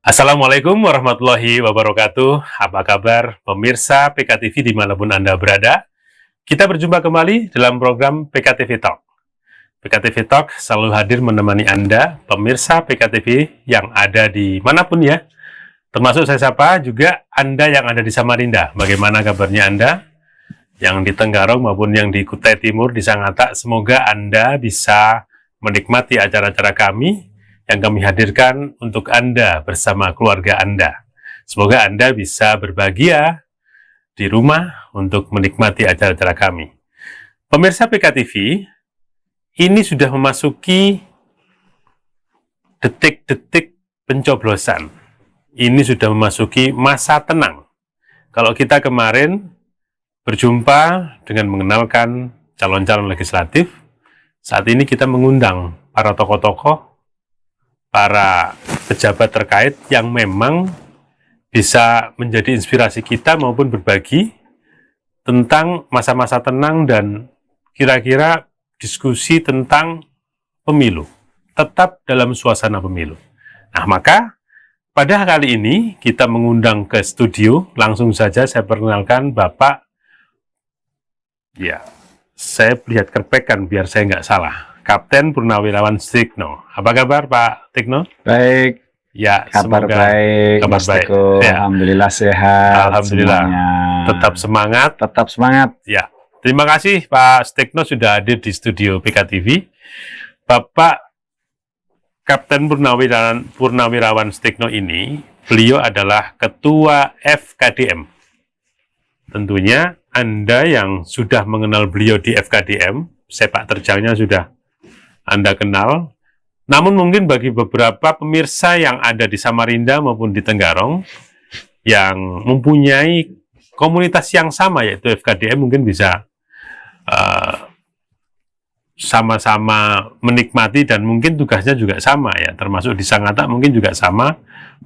Assalamualaikum warahmatullahi wabarakatuh. Apa kabar pemirsa PKTV dimanapun Anda berada? Kita berjumpa kembali dalam program PKTV Talk. PKTV Talk selalu hadir menemani Anda, pemirsa PKTV yang ada di manapun ya. Termasuk saya sapa juga Anda yang ada di Samarinda. Bagaimana kabarnya Anda? Yang di Tenggarong maupun yang di Kutai Timur, di Sangatta, semoga Anda bisa menikmati acara-acara kami yang kami hadirkan untuk Anda bersama keluarga Anda. Semoga Anda bisa berbahagia di rumah untuk menikmati acara-acara kami. Pemirsa PKTV, ini sudah memasuki detik-detik pencoblosan. Ini sudah memasuki masa tenang. Kalau kita kemarin berjumpa dengan mengenalkan calon-calon legislatif, saat ini kita mengundang para tokoh-tokoh, para pejabat terkait yang memang bisa menjadi inspirasi kita maupun berbagi tentang masa-masa tenang dan kira-kira diskusi tentang pemilu, tetap dalam suasana pemilu. Nah, maka pada kali ini kita mengundang ke studio, langsung saja saya perkenalkan Bapak, ya saya lihat kerpekan biar saya nggak salah, Kapten Purnawirawan Sutikno. Apa kabar Pak Tikno? Baik. Ya, kabar semoga baik. kabar Mas baik. Teguh. Ya. Alhamdulillah sehat. Alhamdulillah. Semuanya. Tetap semangat. Tetap semangat. Ya. Terima kasih Pak Sutikno sudah hadir di studio PKTV. Bapak Kapten Purnawirawan Sutikno ini, beliau adalah Ketua FKDM. Tentunya Anda yang sudah mengenal beliau di FKDM, sepak terjangnya sudah Anda kenal. Namun mungkin bagi beberapa pemirsa yang ada di Samarinda maupun di Tenggarong yang mempunyai komunitas yang sama yaitu FKDM, mungkin bisa sama-sama menikmati dan mungkin tugasnya juga sama ya, termasuk di Sangatta mungkin juga sama,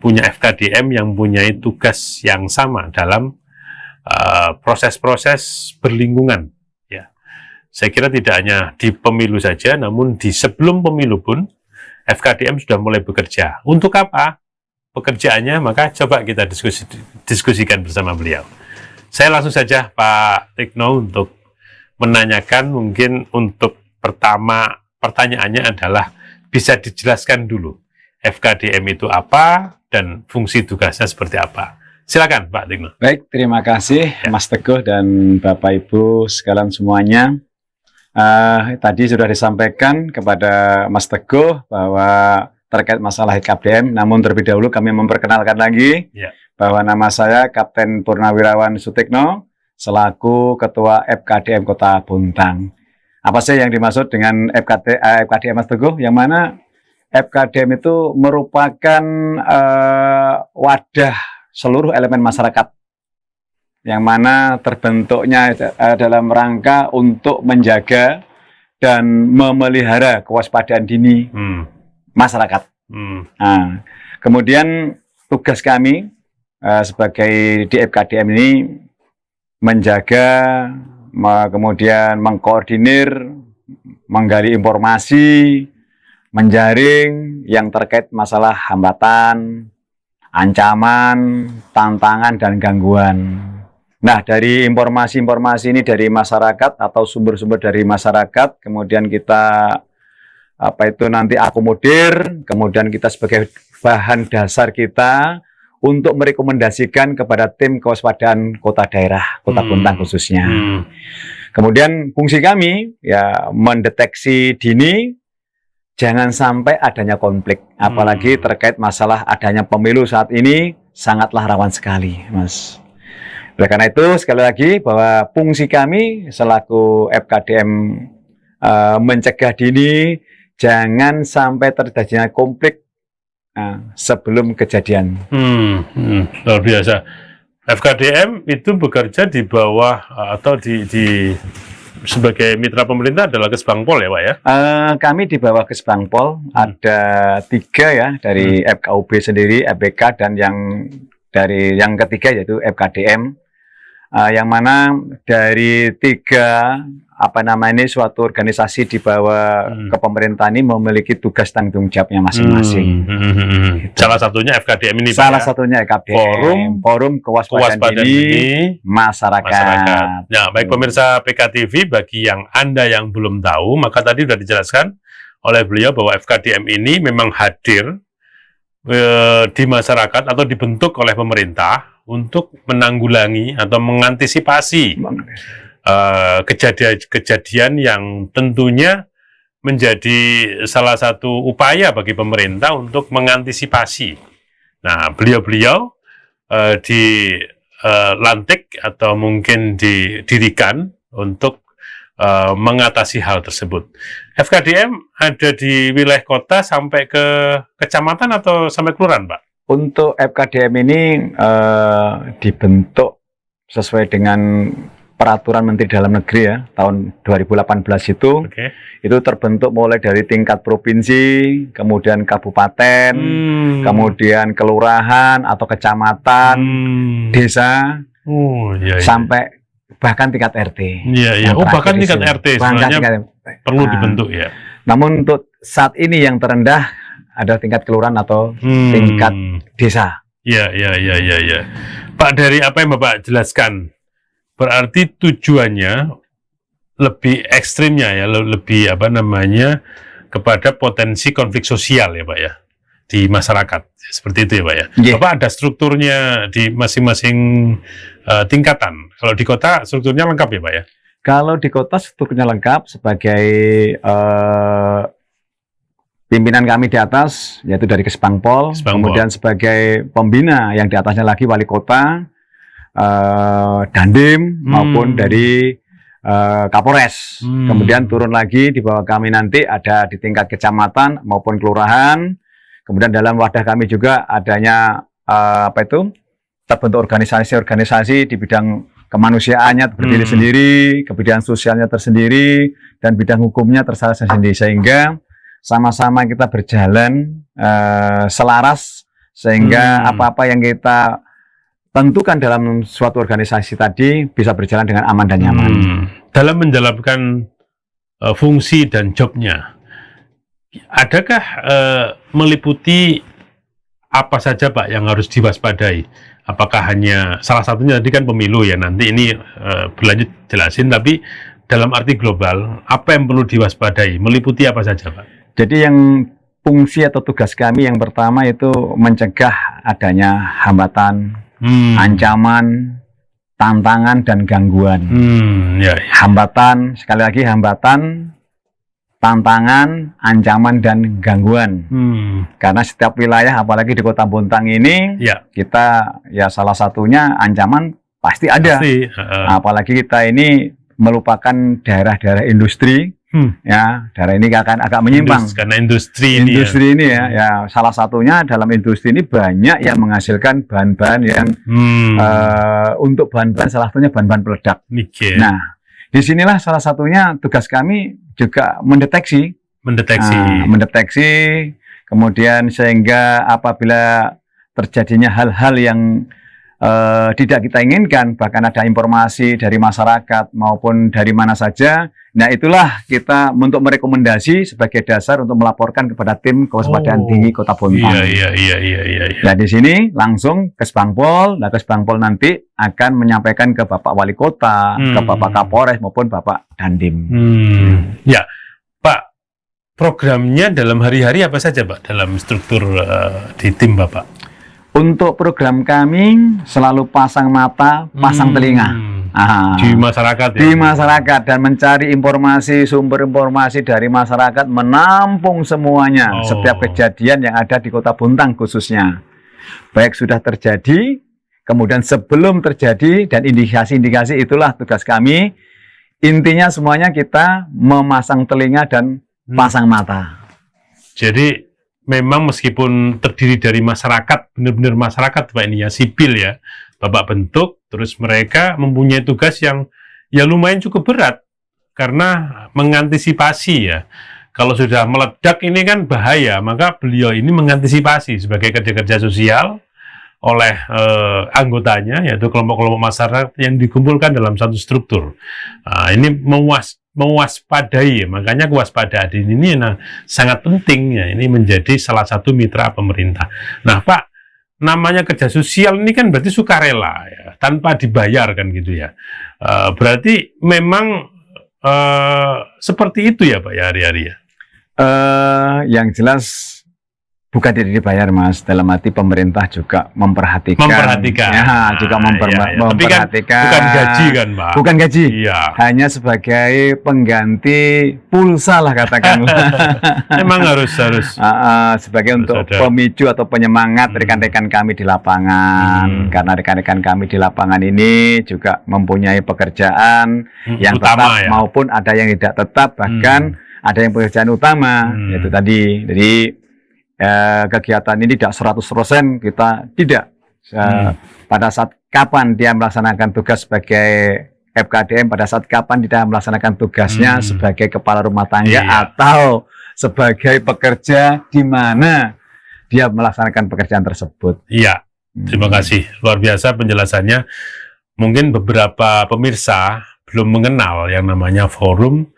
punya FKDM yang mempunyai tugas yang sama dalam proses-proses berlingkungan. Saya kira tidak hanya di pemilu saja, namun di sebelum pemilu pun FKDM sudah mulai bekerja. Untuk apa pekerjaannya? Maka coba kita diskusikan bersama beliau. Saya langsung saja Pak Tikno untuk menanyakan, mungkin untuk pertama pertanyaannya adalah bisa dijelaskan dulu FKDM itu apa dan fungsi tugasnya seperti apa. Silakan Pak Tikno. Baik, terima kasih ya. Mas Teguh dan Bapak Ibu sekalian semuanya. Tadi sudah disampaikan kepada Mas Teguh bahwa terkait masalah FKDM, namun terlebih dahulu kami memperkenalkan lagi bahwa nama saya Kapten Purnawirawan Sutikno selaku Ketua FKDM Kota Bontang. Apa sih yang dimaksud dengan FKDM Mas Teguh? Yang mana FKDM itu merupakan wadah seluruh elemen masyarakat yang mana terbentuknya dalam rangka untuk menjaga dan memelihara kewaspadaan dini masyarakat. Nah, kemudian tugas kami sebagai di FKDM ini menjaga, kemudian mengkoordinir, menggali informasi, menjaring yang terkait masalah hambatan, ancaman, tantangan, dan gangguan. Nah, dari informasi-informasi ini dari masyarakat atau sumber-sumber dari masyarakat, kemudian kita nanti akomodir, kemudian kita sebagai bahan dasar kita untuk merekomendasikan kepada tim kewaspadaan kota daerah, Kota Bontang khususnya. Kemudian fungsi kami ya mendeteksi dini, jangan sampai adanya konflik, apalagi terkait masalah adanya pemilu saat ini sangatlah rawan sekali, Mas. Oleh karena itu, sekali lagi bahwa fungsi kami selaku FKDM mencegah dini, jangan sampai terjadinya konflik sebelum kejadian. Luar biasa. FKDM itu bekerja di bawah atau di sebagai mitra pemerintah adalah Kesbangpol ya Pak ya? Kami di bawah Kesbangpol ada 3 ya, dari FKUB sendiri, FBK, dan yang ketiga yaitu FKDM. yang mana dari 3 ini suatu organisasi di bawah kepemerintahan ini memiliki tugas tanggung jawabnya masing-masing. Salah satunya FKDM ini, Salah Pak, ya? satunya FKDM, Forum Kewaspadaan Dini Masyarakat. Ya, baik pemirsa PKTV, bagi yang Anda yang belum tahu, maka tadi sudah dijelaskan oleh beliau bahwa FKDM ini memang hadir di masyarakat atau dibentuk oleh pemerintah untuk menanggulangi atau mengantisipasi kejadian yang tentunya menjadi salah satu upaya bagi pemerintah untuk mengantisipasi. Nah, beliau-beliau dilantik atau mungkin didirikan untuk mengatasi hal tersebut. FKDM ada di wilayah kota sampai ke kecamatan atau sampai kelurahan, Pak? Untuk FKDM ini dibentuk sesuai dengan Peraturan Menteri Dalam Negeri ya, tahun 2018 itu. Itu terbentuk mulai dari tingkat provinsi, kemudian kabupaten, kemudian kelurahan atau kecamatan, desa, sampai bahkan tingkat RT. Bahkan tingkat RT sebenarnya perlu dibentuk ya. Namun untuk saat ini yang terendah ada tingkat kelurahan atau tingkat desa. Iya. Pak, dari apa yang Bapak jelaskan, berarti tujuannya lebih ekstrimnya ya, lebih kepada potensi konflik sosial ya, Pak ya, di masyarakat. Seperti itu ya, Pak ya. Bapak ada strukturnya di masing-masing tingkatan. Kalau di kota strukturnya lengkap ya, Pak ya? Kalau di kota strukturnya lengkap sebagai pimpinan kami di atas, yaitu dari Kesbangpol, kemudian sebagai pembina yang di atasnya lagi wali kota, Dandim, maupun dari Kapolres. Kemudian turun lagi di bawah kami nanti ada di tingkat kecamatan maupun kelurahan. Kemudian dalam wadah kami juga adanya terbentuk organisasi-organisasi di bidang kemanusiaannya berdiri sendiri, kemudian sosialnya tersendiri, dan bidang hukumnya tersendiri, sehingga sama-sama kita berjalan selaras, sehingga apa-apa yang kita tentukan dalam suatu organisasi tadi bisa berjalan dengan aman dan nyaman. Dalam menjalankan fungsi dan jobnya, adakah meliputi apa saja, Pak, yang harus diwaspadai? Apakah hanya salah satunya tadi kan pemilu ya, nanti ini berlanjut jelasin, tapi dalam arti global, apa yang perlu diwaspadai? Meliputi apa saja, Pak? Jadi yang fungsi atau tugas kami yang pertama itu mencegah adanya hambatan, ancaman, tantangan, dan gangguan. Hambatan, sekali lagi hambatan, tantangan, ancaman, dan gangguan. Karena setiap wilayah, apalagi di Kota Bontang ini, kita ya salah satunya ancaman pasti ada. Apalagi kita ini merupakan daerah-daerah industri. Ya, daerah ini akan agak menyimpang karena industri ini ya salah satunya dalam industri ini banyak yang menghasilkan bahan-bahan yang untuk bahan-bahan salah satunya bahan-bahan peledak. Nah, disinilah salah satunya tugas kami juga mendeteksi, kemudian sehingga apabila terjadinya hal-hal yang tidak kita inginkan, bahkan ada informasi dari masyarakat maupun dari mana saja. Nah, itulah kita untuk merekomendasi sebagai dasar untuk melaporkan kepada tim kewaspadaan tinggi Kota Bontang. Nah, di sini langsung Kesbangpol. Nah, Kesbangpol nanti akan menyampaikan ke Bapak Wali Kota, ke Bapak Kapolres maupun Bapak Dandim. Ya, Pak, programnya dalam hari-hari apa saja, Pak, dalam struktur di tim Bapak? Untuk program kami selalu pasang mata, pasang telinga. Di masyarakat ya? Di masyarakat, dan mencari informasi, sumber informasi dari masyarakat, menampung semuanya, setiap kejadian yang ada di Kota Bontang khususnya. Baik sudah terjadi, kemudian sebelum terjadi, dan indikasi-indikasi, itulah tugas kami. Intinya semuanya kita memasang telinga dan pasang mata. Jadi memang meskipun terdiri dari masyarakat, benar-benar masyarakat, Pak, ini ya, sipil ya, Bapak bentuk, terus mereka mempunyai tugas yang ya lumayan cukup berat, karena mengantisipasi ya. Kalau sudah meledak ini kan bahaya, maka beliau ini mengantisipasi sebagai kerja-kerja sosial oleh anggotanya, yaitu kelompok-kelompok masyarakat yang dikumpulkan dalam satu struktur. Ini mewaspadai, makanya kewaspadaan ini sangat penting ya. Ini menjadi salah satu mitra pemerintah. Nah, Pak, namanya kerja sosial ini kan berarti sukarela ya, tanpa dibayar kan gitu ya. Berarti memang seperti itu ya Pak ya hari-hari ya. Yang jelas bukan tidak dibayar, Mas. Dalam arti pemerintah juga memperhatikan. Ya, juga memperhatikan. Tapi kan bukan gaji kan, Pak? Bukan gaji. Iya. Hanya sebagai pengganti pulsa lah katakanlah. Memang harus sebagai untuk pemicu atau penyemangat rekan-rekan kami di lapangan. Karena rekan-rekan kami di lapangan ini juga mempunyai pekerjaan yang utama, tetap maupun ada yang tidak tetap, bahkan ada yang pekerjaan utama. Itu tadi. Jadi kegiatan ini tidak 100% kita tidak. Pada saat kapan dia melaksanakan tugas sebagai FKDM, pada saat kapan dia melaksanakan tugasnya sebagai kepala rumah tangga atau sebagai pekerja di mana dia melaksanakan pekerjaan tersebut. Iya, terima kasih. Luar biasa penjelasannya. Mungkin beberapa pemirsa belum mengenal yang namanya Forum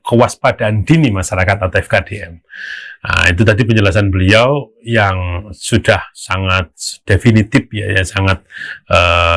Kewaspadaan Dini Masyarakat atau FKDM. Nah, itu tadi penjelasan beliau yang sudah sangat definitif ya, sangat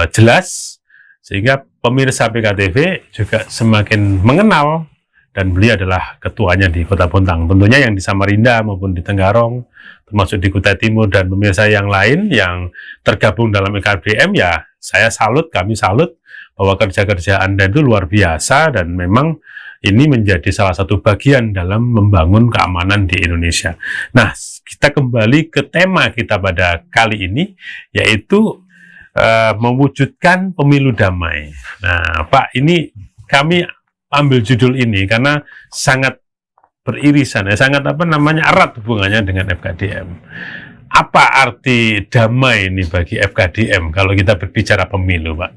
jelas, sehingga pemirsa PKTV juga semakin mengenal, dan beliau adalah ketuanya di Kota Bontang. Tentunya yang di Samarinda maupun di Tenggarong, termasuk di Kutai Timur, dan pemirsa yang lain yang tergabung dalam FKDM, ya saya salut, kami salut bahwa kerja-kerja Anda itu luar biasa, dan memang ini menjadi salah satu bagian dalam membangun keamanan di Indonesia. Nah, kita kembali ke tema kita pada kali ini, yaitu mewujudkan pemilu damai. Nah, Pak, ini kami ambil judul ini karena sangat beririsan, ya, sangat erat hubungannya dengan FKDM. Apa arti damai ini bagi FKDM kalau kita berbicara pemilu, Pak?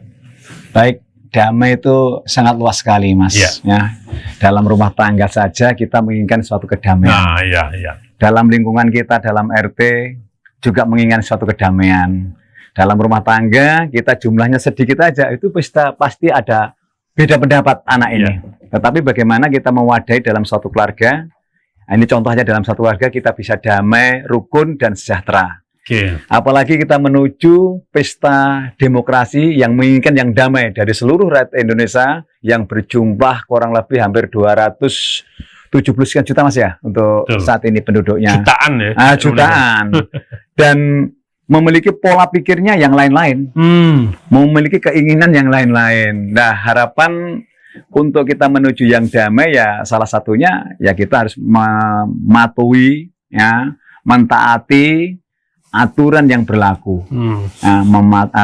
Baik. Damai itu sangat luas sekali, Mas. Ya. Dalam rumah tangga saja kita menginginkan suatu kedamaian. Dalam lingkungan kita, dalam RT juga menginginkan suatu kedamaian. Dalam rumah tangga kita jumlahnya sedikit aja, itu pasti ada beda pendapat anak ini. Tetapi bagaimana kita mewadahi dalam suatu keluarga? Ini contohnya dalam satu keluarga kita bisa damai, rukun, dan sejahtera. Apalagi kita menuju pesta demokrasi yang menginginkan yang damai dari seluruh rakyat Indonesia yang berjumlah kurang lebih hampir 270 sekian juta, Mas ya, untuk saat ini penduduknya. Jutaan ya? Jutaan. Dan memiliki pola pikirnya yang lain-lain. Memiliki keinginan yang lain-lain. Nah, harapan untuk kita menuju yang damai ya salah satunya ya kita harus mematuhi, ya, mentaati aturan yang berlaku,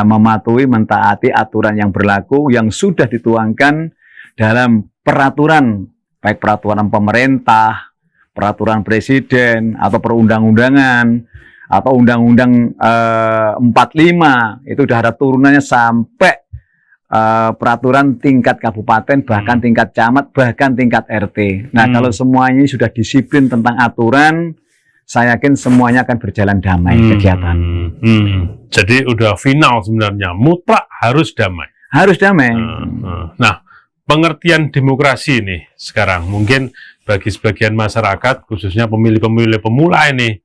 mematuhi, mentaati aturan yang berlaku yang sudah dituangkan dalam peraturan, baik peraturan pemerintah, peraturan presiden, atau perundang-undangan, atau undang-undang 45, itu sudah ada turunannya sampai peraturan tingkat kabupaten, bahkan tingkat camat, bahkan tingkat RT. Nah, kalau semuanya sudah disiplin tentang aturan, saya yakin semuanya akan berjalan damai kegiatan. Jadi udah final sebenarnya, mutlak harus damai. Harus damai. Nah, pengertian demokrasi ini sekarang mungkin bagi sebagian masyarakat, khususnya pemilih-pemilih pemula ini,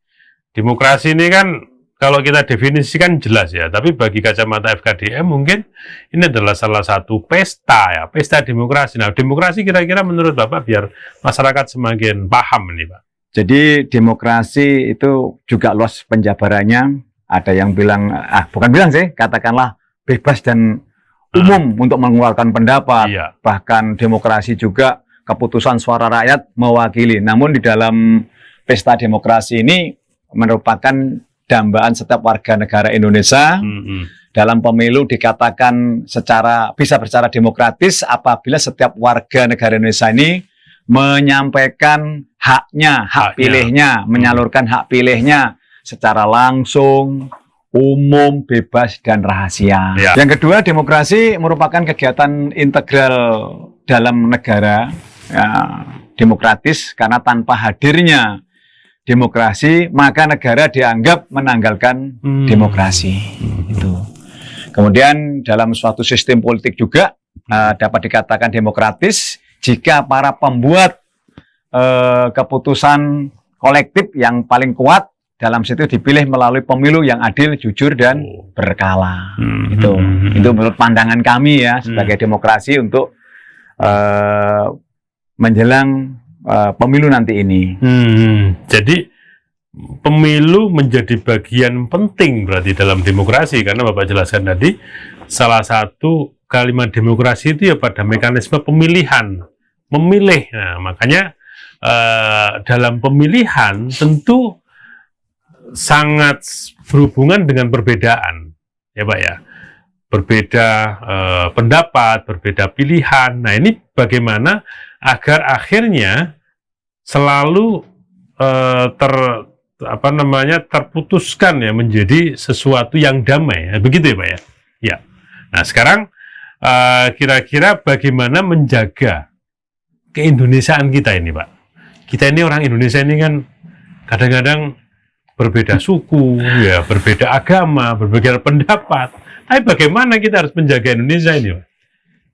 demokrasi ini kan kalau kita definisikan jelas ya, tapi bagi kacamata FKDM mungkin ini adalah salah satu pesta ya, pesta demokrasi. Nah, demokrasi kira-kira menurut Bapak biar masyarakat semakin paham ini, Pak. Jadi demokrasi itu juga luas penjabarannya. Ada yang bilang, bukan bilang sih, katakanlah bebas dan umum untuk mengeluarkan pendapat. Bahkan demokrasi juga keputusan suara rakyat mewakili. Namun di dalam pesta demokrasi ini merupakan dambaan setiap warga negara Indonesia. Dalam pemilu dikatakan bisa secara demokratis apabila setiap warga negara Indonesia ini menyampaikan haknya, hak pilihnya, menyalurkan hak pilihnya secara langsung, umum, bebas, dan rahasia. Yang kedua, demokrasi merupakan kegiatan integral dalam negara, ya, demokratis, karena tanpa hadirnya demokrasi, maka negara dianggap menanggalkan demokrasi. Itu. Kemudian dalam suatu sistem politik juga dapat dikatakan demokratis jika para pembuat keputusan kolektif yang paling kuat dalam situ dipilih melalui pemilu yang adil, jujur, dan berkala. Itu menurut pandangan kami ya sebagai demokrasi untuk menjelang pemilu nanti ini. Jadi pemilu menjadi bagian penting berarti dalam demokrasi, karena Bapak jelaskan tadi salah satu kalimat demokrasi itu ya pada mekanisme pemilihan, memilih. Nah, makanya dalam pemilihan tentu sangat berhubungan dengan perbedaan, ya Pak ya. Berbeda pendapat, berbeda pilihan. Nah, ini bagaimana agar akhirnya selalu terputuskan ya menjadi sesuatu yang damai. Begitu ya Pak ya? Ya. Nah, sekarang kira-kira bagaimana menjaga keindonesiaan kita ini Pak? Kita ini orang Indonesia ini kan kadang-kadang berbeda suku, ya, berbeda agama, berbeda pendapat. Tapi bagaimana kita harus menjaga Indonesia ini Pak?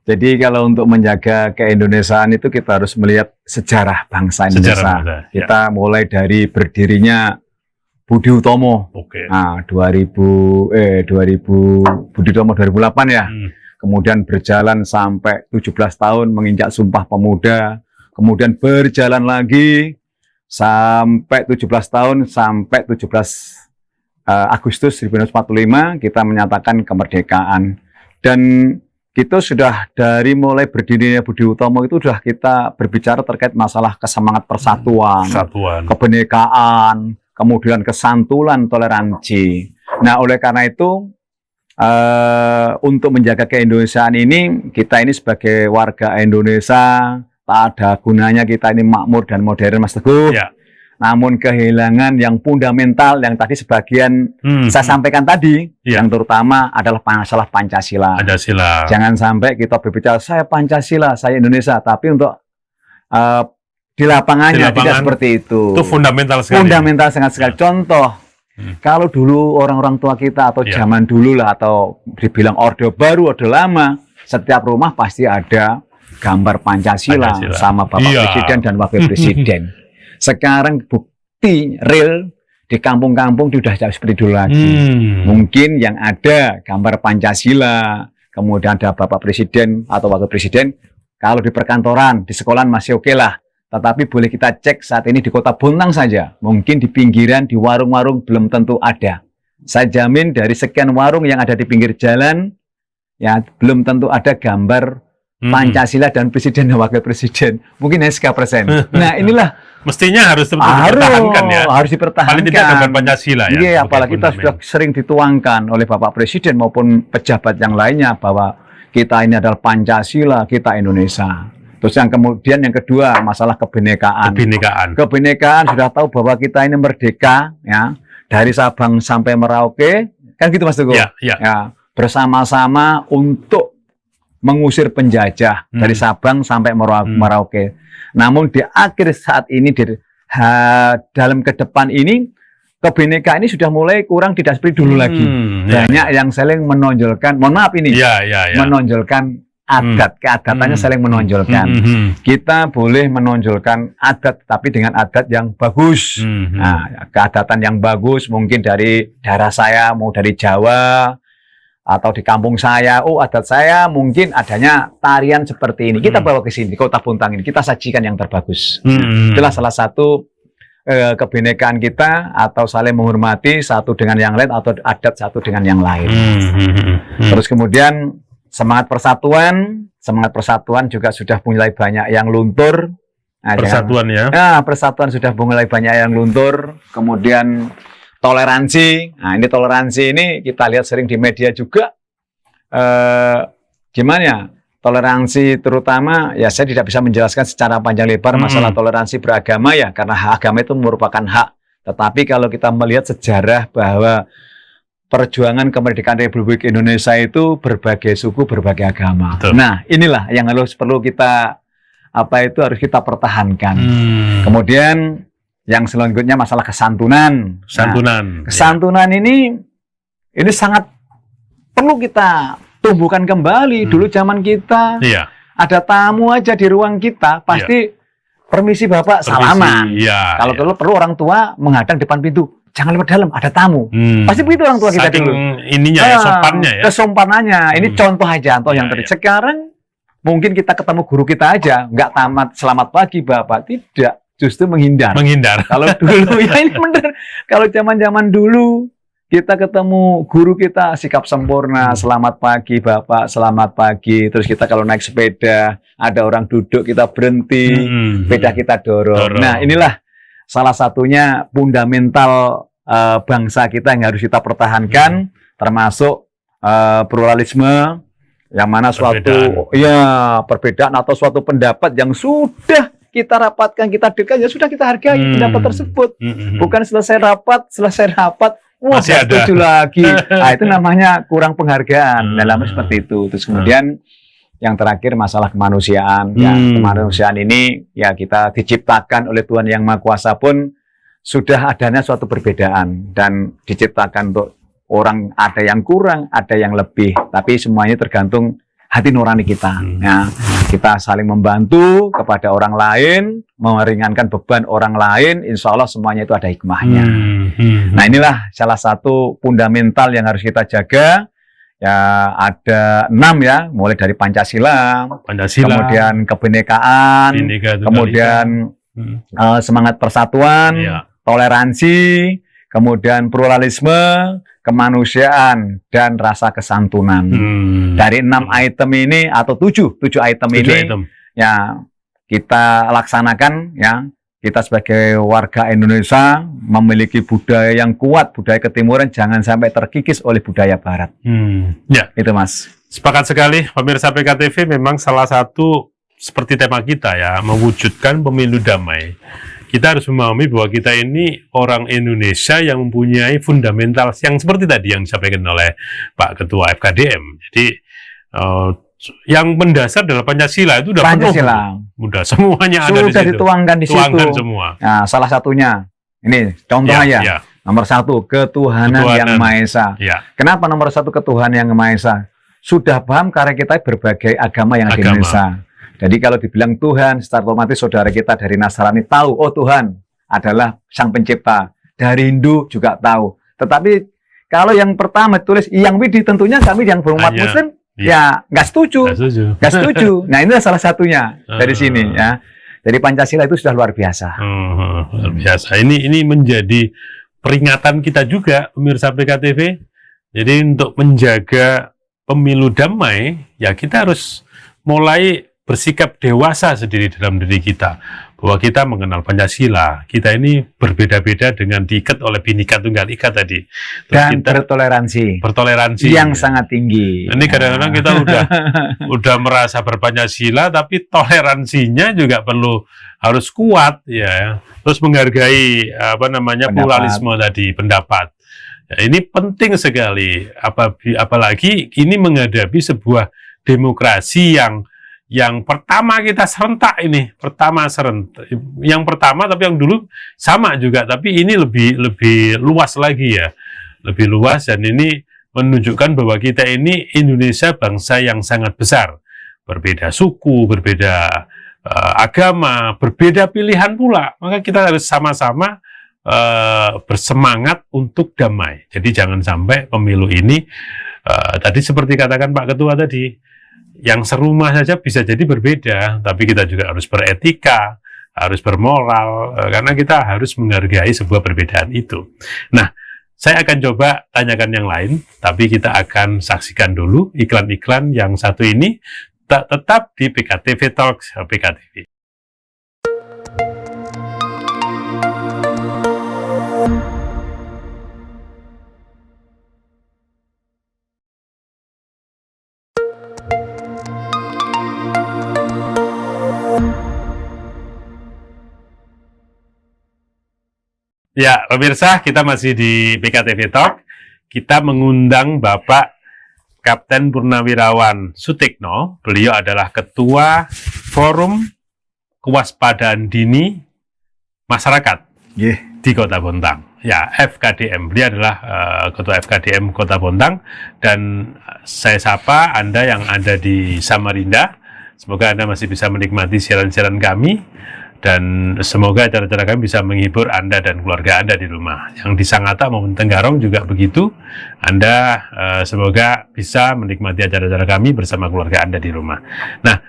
Jadi kalau untuk menjaga keindonesiaan itu kita harus melihat sejarah bangsa Indonesia. Kita mulai dari berdirinya Budi Utomo. Nah, 2000 Budi Utomo 2008 ya. Kemudian berjalan sampai 17 tahun menginjak Sumpah Pemuda. Kemudian berjalan lagi sampai 17 tahun sampai 17 Agustus 1945 kita menyatakan kemerdekaan. Dan kita sudah dari mulai berdirinya Budi Utomo itu sudah kita berbicara terkait masalah kesemangat persatuan, kebinekaan, kemudian kesantunan, toleransi. Nah, oleh karena itu untuk menjaga keindonesiaan ini, kita ini sebagai warga Indonesia tak ada gunanya kita ini makmur dan modern, Mas Teguh. Ya. Namun kehilangan yang fundamental yang tadi sebagian saya sampaikan tadi, yang terutama adalah masalah Pancasila. Jangan sampai kita berbicara saya Pancasila, saya Indonesia, tapi untuk di lapangannya tidak seperti itu. Itu fundamental sekali. Fundamental sangat sekali. Contoh, kalau dulu orang-orang tua kita atau zaman dulu lah atau dibilang Orde Baru, Orde Lama, setiap rumah pasti ada gambar Pancasila. Sama Bapak Presiden dan Wakil Presiden. Sekarang bukti real di kampung-kampung sudah jauh seperti dulu lagi. Mungkin yang ada gambar Pancasila, kemudian ada Bapak Presiden atau Wakil Presiden, kalau di perkantoran, di sekolahan masih oke lah. Tetapi boleh kita cek saat ini di Kota Bontang saja. Mungkin di pinggiran, di warung-warung belum tentu ada. Saya jamin dari sekian warung yang ada di pinggir jalan, ya belum tentu ada gambar Pancasila dan Presiden dan Wakil Presiden. Mungkin hanya 3%. Nah, inilah mestinya harus dipertahankan ya. Harus dipertahankan. Paling tidak gambar Pancasila ya. Iya, apalagi kita sudah sering dituangkan oleh Bapak Presiden maupun pejabat yang lainnya bahwa kita ini adalah Pancasila, kita Indonesia. Terus yang kemudian yang kedua masalah kebinekaan. Kebinekaan sudah tahu bahwa kita ini merdeka ya dari Sabang sampai Merauke, kan gitu Mas Teguh. Ya, bersama-sama untuk mengusir penjajah dari Sabang sampai Merauke. Namun di akhir saat ini dalam ke depan ini kebinekaan ini sudah mulai kurang, tidak seperti dulu lagi. Banyak yang saling menonjolkan, mohon maaf ini, menonjolkan adat, keadatannya saling menonjolkan. Kita boleh menonjolkan adat, tapi dengan adat yang bagus. Nah, keadatan yang bagus mungkin dari daerah saya, mau dari Jawa, atau di kampung saya, adat saya mungkin adanya tarian seperti ini. Kita bawa ke sini, Kota Bontang ini, kita sajikan yang terbagus. Itulah salah satu kebinekaan kita, atau saling menghormati satu dengan yang lain, atau adat satu dengan yang lain. Terus kemudian semangat persatuan juga sudah mulai banyak yang luntur. Nah, persatuan sudah mulai banyak yang luntur. Kemudian toleransi. Nah, ini toleransi ini kita lihat sering di media juga. Gimana ya? Toleransi terutama, ya saya tidak bisa menjelaskan secara panjang lebar masalah toleransi beragama ya, karena hak agama itu merupakan hak. Tetapi kalau kita melihat sejarah bahwa perjuangan kemerdekaan Republik Indonesia itu berbagai suku, berbagai agama. Betul. Nah, inilah yang perlu kita harus kita pertahankan. Kemudian Yang selanjutnya masalah kesantunan. Santunan. Kesantunan ini sangat perlu kita tumbuhkan kembali. Dulu zaman kita Iya. ada tamu aja di ruang kita, pasti permisi Bapak, Permisi. salaman. Iya. Kalau dulu perlu orang tua menghadang depan pintu, jangan lewat dalam, ada tamu. Pasti begitu orang tua kita Saking dulu. ininya ya, sopannya ya. Kesompanannya. Ini contoh aja, contoh yang Iya, tadi. iya. Sekarang mungkin kita ketemu guru kita aja, nggak tamat selamat pagi Bapak, tidak, justru menghindar. Menghindar. Kalau dulu, ya ini bener. Kalau zaman-zaman dulu, kita ketemu guru kita, sikap sempurna, selamat pagi Bapak, selamat pagi. Terus kita kalau naik sepeda, ada orang duduk, kita berhenti, sepeda kita dorong. Nah, inilah salah satunya fundamental bangsa kita yang harus kita pertahankan, termasuk pluralisme, yang mana suatu perbedaan atau suatu pendapat yang sudah kita rapatkan, kita dekat, ya sudah kita hargai pendapat tersebut. Bukan selesai rapat, wah, Masih ada. setuju lagi. Nah, itu namanya kurang penghargaan. Dalam seperti itu. Terus kemudian yang terakhir masalah kemanusiaan. Ya, kemanusiaan ini ya kita diciptakan oleh Tuhan Yang Maha Kuasa pun sudah adanya suatu perbedaan dan diciptakan untuk orang, ada yang kurang, ada yang lebih. Tapi semuanya tergantung hati nurani kita. Ya, kita saling membantu kepada orang lain, meringankan beban orang lain, insya Allah semuanya itu ada hikmahnya. Nah, inilah salah satu fundamental yang harus kita jaga. Ya, ada 6 ya, mulai dari Pancasila, kemudian kebinekaan, kemudian semangat persatuan, toleransi, kemudian pluralisme, kemanusiaan, dan rasa kesantunan. Dari 6 item ini atau 7 item ini ya kita laksanakan ya. Kita sebagai warga Indonesia memiliki budaya yang kuat, budaya ketimuran, jangan sampai terkikis oleh budaya barat. Ya, itu Mas. Sepakat sekali, pemirsa PKTV, memang salah satu seperti tema kita ya, mewujudkan pemilu damai. Kita harus memahami bahwa kita ini orang Indonesia yang mempunyai fundamental yang seperti tadi yang disampaikan oleh Pak Ketua FKDM. Jadi yang mendasar adalah Pancasila, itu udah Pancasila. penuh. Udah semuanya ada di situ. Sudah dituangkan di situ. Semua. Nah, salah satunya ini contoh aja. Nomor 1, ketuhanan yang Maha Esa. Kenapa nomor 1 ketuhanan yang Maha Esa? Sudah paham karena kita berbagai agama yang ada di Indonesia. Jadi kalau dibilang Tuhan, secara otomatis saudara kita dari Nasrani tahu, oh Tuhan adalah Sang Pencipta. Dari Hindu juga tahu. Tetapi kalau yang pertama tulis Yang Widi, tentunya kami yang berumat Muslim ya nggak setuju. Nah, ini salah satunya dari sini ya. Jadi Pancasila itu sudah luar biasa. Luar biasa. Ini menjadi peringatan kita juga, pemirsa PKTV. Jadi untuk menjaga pemilu damai, ya kita harus mulai bersikap dewasa sendiri dalam diri kita, bahwa kita mengenal Pancasila, kita ini berbeda-beda dengan diikat oleh Bhinneka Tunggal Ika tadi. Terus dan kita bertoleransi yang sangat tinggi. Ini kadang-kadang kita udah merasa berpancasila, tapi toleransinya juga harus kuat ya. Terus menghargai pluralisme tadi, pendapat. Ya, ini penting sekali, apalagi ini menghadapi sebuah demokrasi yang pertama kita serentak ini, yang pertama tapi yang dulu sama juga, tapi ini lebih luas lagi ya, lebih luas, dan ini menunjukkan bahwa kita ini Indonesia bangsa yang sangat besar, berbeda suku, berbeda agama, berbeda pilihan pula, maka kita harus sama-sama bersemangat untuk damai. Jadi jangan sampai pemilu ini tadi seperti katakan Pak Ketua tadi, yang serumah saja bisa jadi berbeda, tapi kita juga harus beretika, harus bermoral, karena kita harus menghargai sebuah perbedaan itu. Nah, saya akan coba tanyakan yang lain, tapi kita akan saksikan dulu iklan-iklan yang satu ini, tetap di PKTV Talks PKTV. Ya, pemirsa, kita masih di PKTV Talk. Kita mengundang Bapak Kapten Purnawirawan Sutikno. Beliau adalah Ketua Forum Kewaspadaan Dini Masyarakat di Kota Bontang. Ya, FKDM. Beliau adalah Ketua FKDM Kota Bontang, dan saya sapa Anda yang ada di Samarinda. Semoga Anda masih bisa menikmati siaran-siaran kami, dan semoga acara-acara kami bisa menghibur Anda dan keluarga Anda di rumah. Yang di Sangatta maupun Tenggarong juga begitu. Anda semoga bisa menikmati acara-acara kami bersama keluarga Anda di rumah. Nah,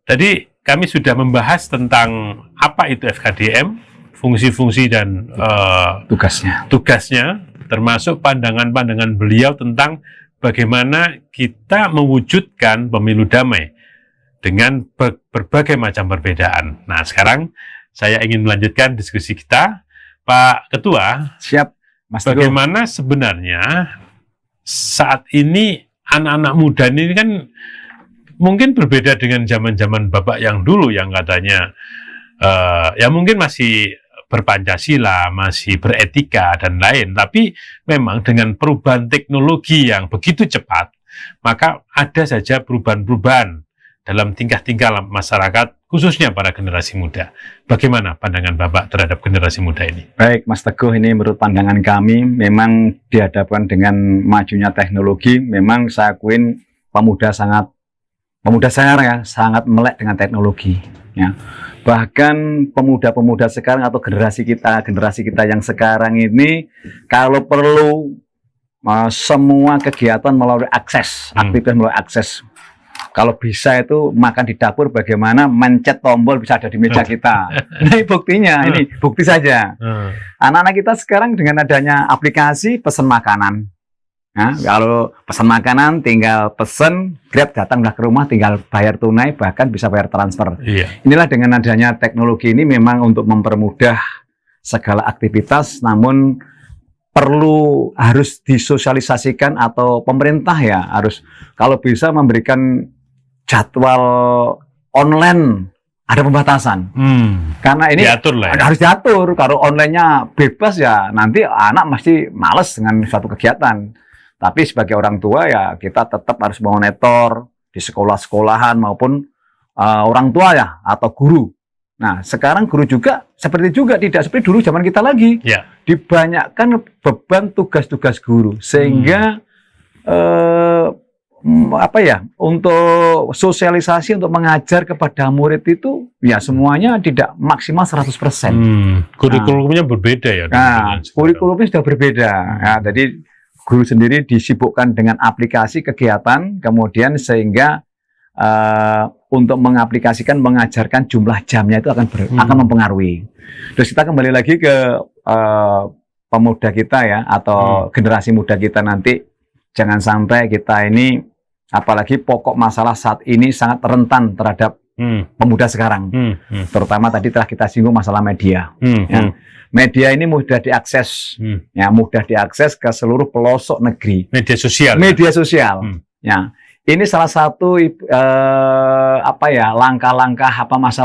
tadi kami sudah membahas tentang apa itu FKDM, fungsi-fungsi dan tugasnya, termasuk pandangan-pandangan beliau tentang bagaimana kita mewujudkan pemilu damai dengan berbagai macam perbedaan. Nah, sekarang saya ingin melanjutkan diskusi kita. Pak Ketua, Siap, Mas Teguh. bagaimana sebenarnya saat ini anak-anak muda ini kan mungkin berbeda dengan zaman-zaman Bapak yang dulu, yang katanya ya mungkin masih berpancasila, masih beretika dan lain, tapi memang dengan perubahan teknologi yang begitu cepat, maka ada saja perubahan-perubahan dalam tingkah-tingkah masyarakat, khususnya para generasi muda. Bagaimana pandangan Bapak terhadap generasi muda ini? Baik, Mas Teguh, ini menurut pandangan kami, memang dihadapkan dengan majunya teknologi, memang saya akuin pemuda sekarang ya, sangat melek dengan teknologi. Ya. Bahkan pemuda-pemuda sekarang atau generasi kita yang sekarang ini, kalau perlu semua kegiatan melalui akses, aktivitas melalui akses. Kalau bisa itu makan di dapur, bagaimana mencet tombol bisa ada di meja kita. Nah, buktinya, ini bukti saja. Anak-anak kita sekarang dengan adanya aplikasi pesan makanan. Nah, kalau pesan makanan tinggal pesen, Grab datanglah ke rumah, tinggal bayar tunai, bahkan bisa bayar transfer. Iya. Inilah dengan adanya teknologi ini memang untuk mempermudah segala aktivitas, namun harus disosialisasikan, atau pemerintah ya harus kalau bisa memberikan jadwal online, ada pembatasan. Karena ini Diatur lah ya. harus diatur. Kalau online-nya bebas ya nanti anak masih males dengan suatu kegiatan. Tapi sebagai orang tua ya kita tetap harus memonitor di sekolah-sekolahan maupun orang tua ya, atau guru. Nah, sekarang guru juga tidak seperti dulu zaman kita lagi. Ya. Dibanyakkan beban tugas-tugas guru, sehingga untuk sosialisasi, untuk mengajar kepada murid itu ya semuanya tidak maksimal 100%. Kurikulumnya berbeda ya. Nah, kurikulumnya sudah berbeda. Ya, jadi guru sendiri disibukkan dengan aplikasi kegiatan, kemudian sehingga untuk mengaplikasikan, mengajarkan, jumlah jamnya itu akan mempengaruhi. Terus kita kembali lagi ke pemuda kita ya, atau generasi muda kita nanti, jangan sampai kita ini, apalagi pokok masalah saat ini sangat rentan terhadap pemuda sekarang. Terutama tadi telah kita singgung masalah media. Ya. Media ini mudah diakses, ya, mudah diakses ke seluruh pelosok negeri. Media sosial. Media sosial. Ya. Ini salah satu langkah-langkah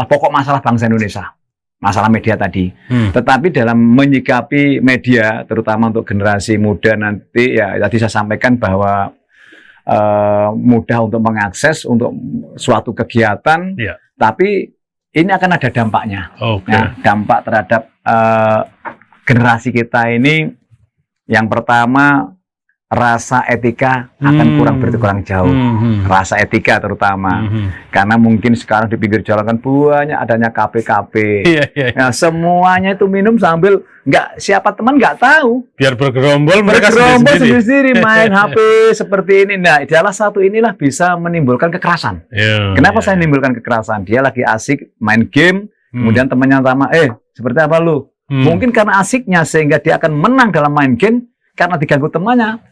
pokok masalah bangsa Indonesia. Masalah media tadi. Tetapi dalam menyikapi media, terutama untuk generasi muda nanti, ya tadi saya sampaikan bahwa mudah untuk mengakses untuk suatu kegiatan, tapi ini akan ada dampaknya. Ya, dampak terhadap generasi kita ini, yang pertama, rasa etika akan berkurang jauh. Rasa etika terutama. Karena mungkin sekarang di pinggir jalan kan banyak adanya kafe-kafe. Nah, semuanya itu minum sambil siapa teman nggak tahu. Biar bergerombol mereka sendiri main HP seperti ini. Nah, salah satu inilah bisa menimbulkan kekerasan. Kenapa saya menimbulkan kekerasan? Dia lagi asik main game, kemudian temannya sama, seperti apa lu? Mungkin karena asiknya sehingga dia akan menang dalam main game, karena diganggu temannya.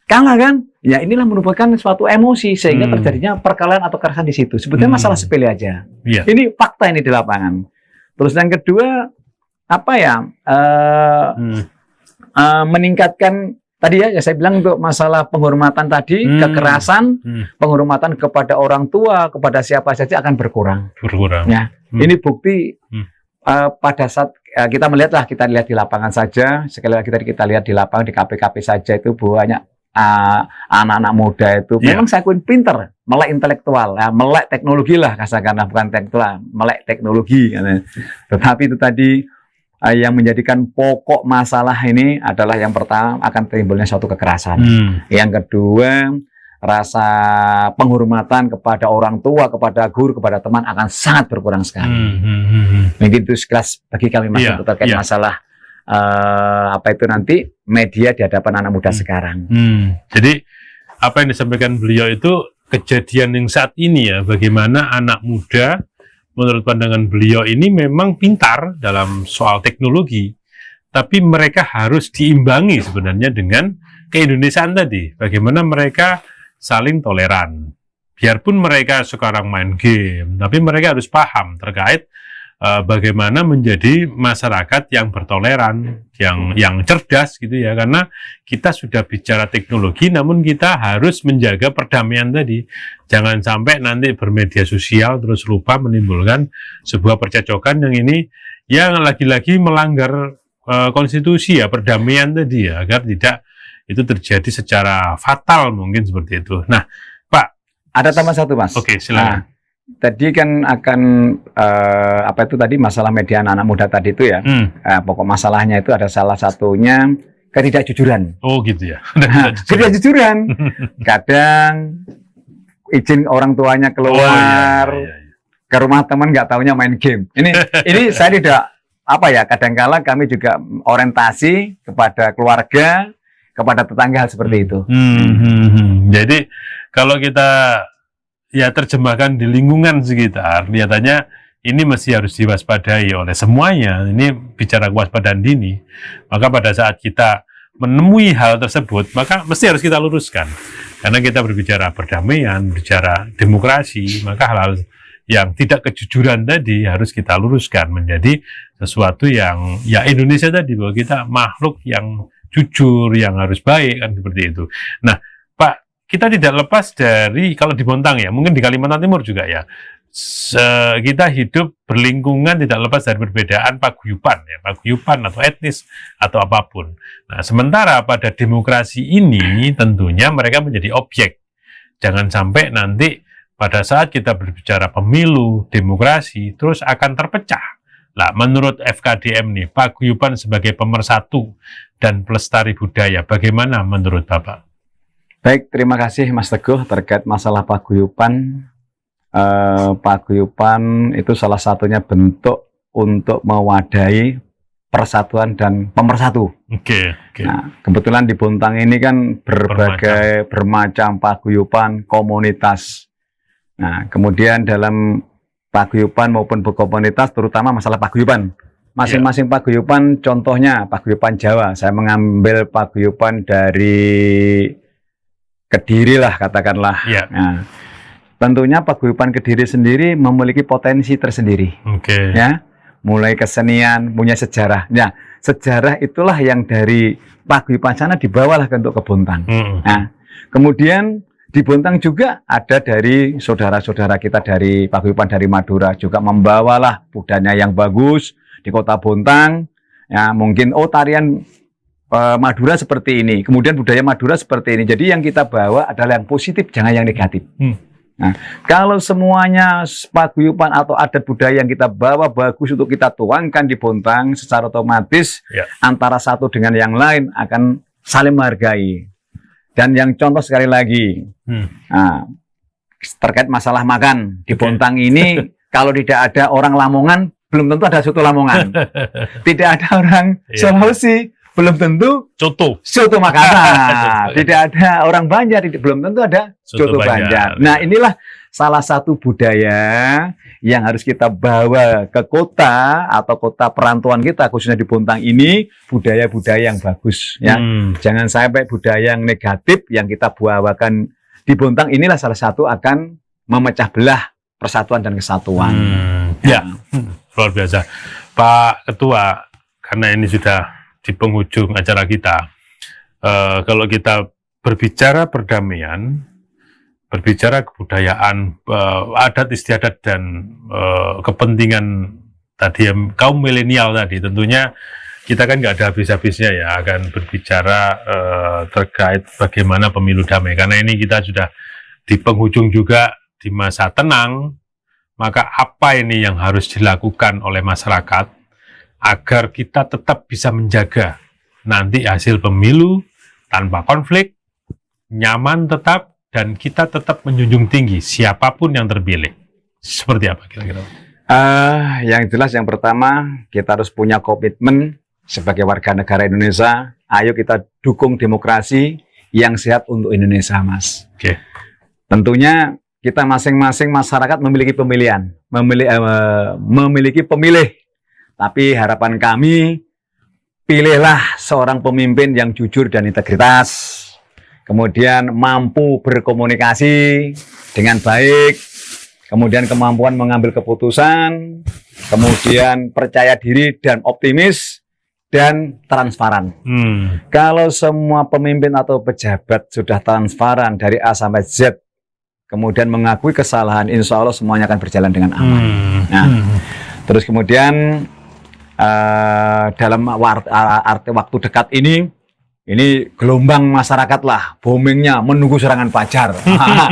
Kalah kan? Ya inilah merupakan suatu emosi sehingga terjadinya perkelahian atau kekerasan di situ. Sebetulnya masalah sepele aja. Ini fakta ini di lapangan. Terus yang kedua, meningkatkan tadi ya saya bilang untuk masalah penghormatan tadi, kekerasan, penghormatan kepada orang tua, kepada siapa saja akan berkurang. Ya, ini bukti pada saat kita lihat di lapangan saja. Sekali lagi tadi kita lihat di lapangan, di KP-KP saja itu banyak anak-anak muda itu memang saya akuin pinter, melek intelektual, ya, melek teknologi lah, karena bukan intelektual, melek teknologi. Tetapi itu tadi yang menjadikan pokok masalah ini adalah yang pertama akan timbulnya suatu kekerasan. Yang kedua, rasa penghormatan kepada orang tua, kepada guru, kepada teman akan sangat berkurang sekali. Mungkin itu sekelas bagi kami Mas untuk terkait masalah apa itu nanti media di hadapan anak muda sekarang. Jadi apa yang disampaikan beliau itu kejadian yang saat ini ya, bagaimana anak muda menurut pandangan beliau ini memang pintar dalam soal teknologi, tapi mereka harus diimbangi sebenarnya dengan keindonesiaan tadi, bagaimana mereka saling toleran. Biarpun mereka sekarang main game, tapi mereka harus paham terkait bagaimana menjadi masyarakat yang bertoleran, yang cerdas gitu ya, karena kita sudah bicara teknologi, namun kita harus menjaga perdamaian tadi. Jangan sampai nanti bermedia sosial terus lupa menimbulkan sebuah percecokan yang ini yang lagi-lagi melanggar konstitusi ya, perdamaian tadi ya, agar tidak itu terjadi secara fatal mungkin seperti itu. Nah, Pak, ada tambah satu Mas. Oke, silakan. Tadi kan akan apa itu tadi masalah media anak muda tadi itu ya, pokok masalahnya itu ada salah satunya ketidakjujuran. Oh gitu ya. Ketidakjujuran. Kadang izin orang tuanya keluar ke rumah teman nggak taunya main game. Ini saya tidak apa ya, kadangkala kami juga orientasi kepada keluarga, kepada tetangga hal seperti itu. Jadi kalau kita ya terjemahkan di lingkungan sekitar, kelihatannya ini masih harus diwaspadai oleh semuanya. Ini bicara kewaspadaan dini. Maka pada saat kita menemui hal tersebut, maka mesti harus kita luruskan. Karena kita berbicara perdamaian, bicara demokrasi, maka hal-hal yang tidak kejujuran tadi harus kita luruskan menjadi sesuatu yang ya Indonesia tadi, bahwa kita makhluk yang jujur, yang harus baik, kan seperti itu. Nah, Pak, kita tidak lepas dari, kalau di Bontang ya, mungkin di Kalimantan Timur juga ya, kita hidup berlingkungan tidak lepas dari perbedaan paguyuban ya, paguyuban atau etnis atau apapun. Nah, sementara pada demokrasi ini tentunya mereka menjadi objek. Jangan sampai nanti pada saat kita berbicara pemilu, demokrasi, terus akan terpecah. Nah, menurut FKDM nih, paguyuban sebagai pemersatu dan pelestari budaya, bagaimana menurut Bapak? Baik, terima kasih Mas Teguh terkait masalah paguyuban. Paguyuban itu salah satunya bentuk untuk mewadahi persatuan dan pemersatu. Oke. Nah, kebetulan di Bontang ini kan bermacam paguyuban, komunitas. Nah, kemudian dalam paguyuban maupun berkomunitas, terutama masalah paguyuban. Masing-masing paguyuban, contohnya paguyuban Jawa. Saya mengambil paguyuban dari Kediri lah katakanlah. Nah, tentunya paguyuban Kediri sendiri memiliki potensi tersendiri. Ya, mulai kesenian, punya sejarah. Ya, sejarah itulah yang dari paguyuban sana dibawalah untuk ke Bontang. Nah, kemudian di Bontang juga ada dari saudara-saudara kita dari paguyuban dari Madura juga membawalah budaya yang bagus di kota Bontang. Ya, mungkin tarian Madura seperti ini, kemudian budaya Madura seperti ini. Jadi yang kita bawa adalah yang positif, jangan yang negatif. Nah, kalau semuanya paguyuban atau adat budaya yang kita bawa bagus untuk kita tuangkan di Bontang, secara otomatis antara satu dengan yang lain akan saling menghargai. Dan yang contoh sekali lagi, nah, terkait masalah makan di Bontang ini, kalau tidak ada orang Lamongan, belum tentu ada soto Lamongan. Tidak ada orang Sulawesi, belum tentu soto Makassar. Tidak ada orang Banjar, belum tentu ada soto Banjar. Nah, inilah salah satu budaya yang harus kita bawa ke kota atau kota perantauan kita, khususnya di Bontang ini, budaya-budaya yang bagus. Ya, jangan sampai budaya yang negatif yang kita bawakan di Bontang inilah salah satu akan memecah belah persatuan dan kesatuan. Luar biasa, Pak Ketua. Karena ini sudah di penghujung acara kita, kalau kita berbicara perdamaian, berbicara kebudayaan, adat istiadat dan kepentingan tadi kaum milenial tadi, tentunya kita kan nggak ada habis-habisnya ya akan berbicara terkait bagaimana pemilu damai, karena ini kita sudah di penghujung juga di masa tenang. Maka apa ini yang harus dilakukan oleh masyarakat agar kita tetap bisa menjaga nanti hasil pemilu tanpa konflik, nyaman tetap, dan kita tetap menjunjung tinggi siapapun yang terpilih. Seperti apa kira-kira? Yang jelas yang pertama, kita harus punya komitmen sebagai warga negara Indonesia. Ayo kita dukung demokrasi yang sehat untuk Indonesia, Mas. Oke. Tentunya kita masing-masing masyarakat memiliki pemilihan, memiliki pemilih. Tapi harapan kami, pilihlah seorang pemimpin yang jujur dan integritas, kemudian mampu berkomunikasi dengan baik, kemudian kemampuan mengambil keputusan, kemudian percaya diri dan optimis, dan transparan. Kalau semua pemimpin atau pejabat sudah transparan dari A sampai Z, kemudian mengakui kesalahan, insya Allah semuanya akan berjalan dengan aman. Nah, terus kemudian dalam arti waktu dekat ini gelombang masyarakat lah, boomingnya menunggu serangan fajar.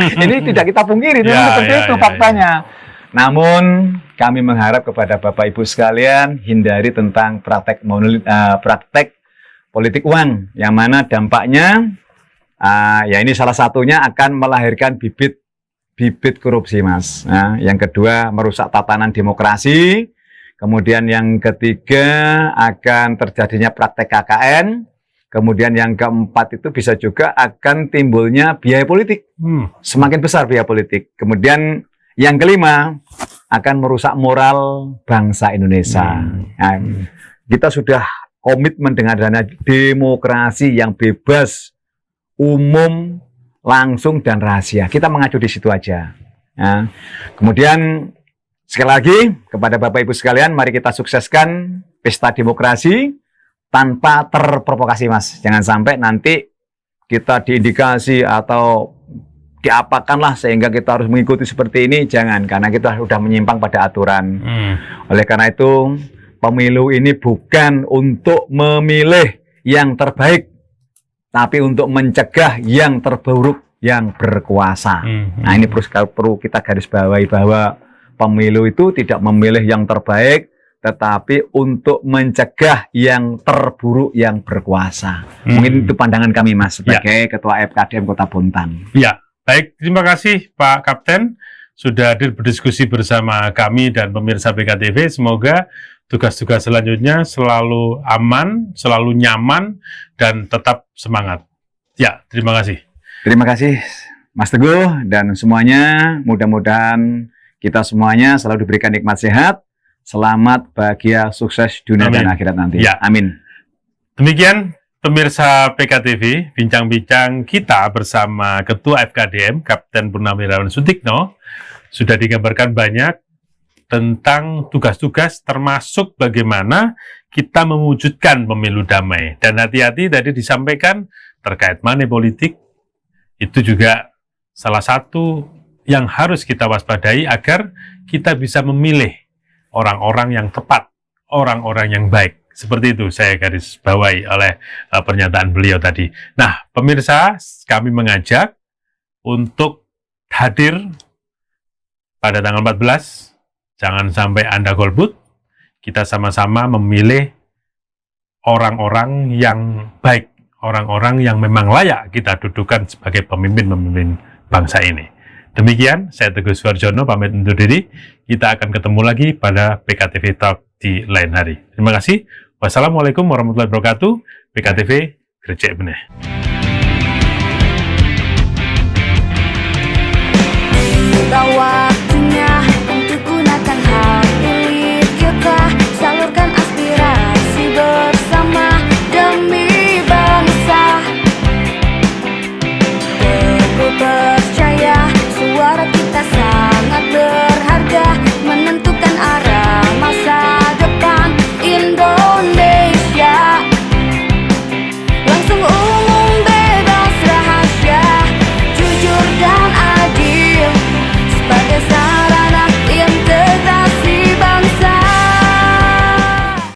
Ini tidak kita pungkiri, seperti itu faktanya. Namun kami mengharap kepada Bapak Ibu sekalian hindari tentang praktek politik uang, yang mana dampaknya ya ini salah satunya akan melahirkan bibit korupsi, Mas. Nah, yang kedua merusak tatanan demokrasi. Kemudian yang ketiga akan terjadinya praktek KKN. Kemudian yang keempat itu bisa juga akan timbulnya biaya politik. Semakin besar biaya politik. Kemudian yang kelima akan merusak moral bangsa Indonesia. Nah, kita sudah komitmen dengan adanya demokrasi yang bebas, umum, langsung, dan rahasia. Kita mengacu di situ aja. Nah, kemudian sekali lagi kepada Bapak Ibu sekalian, mari kita sukseskan pesta demokrasi tanpa terprovokasi, Mas. Jangan sampai nanti kita diindikasi atau diapakanlah sehingga kita harus mengikuti seperti ini. Jangan, karena kita sudah menyimpang pada aturan. Oleh karena itu, pemilu ini bukan untuk memilih yang terbaik, tapi untuk mencegah yang terburuk, yang berkuasa. Nah, ini perlu kita garis bawahi bahwa pemilu itu tidak memilih yang terbaik, tetapi untuk mencegah yang terburuk, yang berkuasa. Mungkin itu pandangan kami, Mas, sebagai Ketua FKDM Kota Bontang. Ya, baik. Terima kasih Pak Kapten sudah hadir berdiskusi bersama kami dan pemirsa PKTV. Semoga tugas-tugas selanjutnya selalu aman, selalu nyaman, dan tetap semangat. Ya, terima kasih. Terima kasih, Mas Teguh, dan semuanya mudah-mudahan kita semuanya selalu diberikan nikmat sehat, selamat, bahagia, sukses dunia dan akhirat nanti. Ya. Amin. Demikian pemirsa PKTV, bincang-bincang kita bersama Ketua FKDM, Kapten Purnawirawan Sutikno, sudah digambarkan banyak tentang tugas-tugas termasuk bagaimana kita mewujudkan pemilu damai. Dan hati-hati tadi disampaikan terkait money politik, itu juga salah satu yang harus kita waspadai agar kita bisa memilih orang-orang yang tepat, orang-orang yang baik. Seperti itu saya garis bawahi oleh pernyataan beliau tadi. Nah, pemirsa, kami mengajak untuk hadir pada tanggal 14, jangan sampai Anda golput, kita sama-sama memilih orang-orang yang baik, orang-orang yang memang layak kita dudukan sebagai pemimpin-pemimpin bangsa ini. Demikian, saya Teguh Suharjono pamit undur diri. Kita akan ketemu lagi pada PKTV Talk di lain hari. Terima kasih. Wassalamualaikum warahmatullahi wabarakatuh. PKTV Grecek Beneh. Waktunya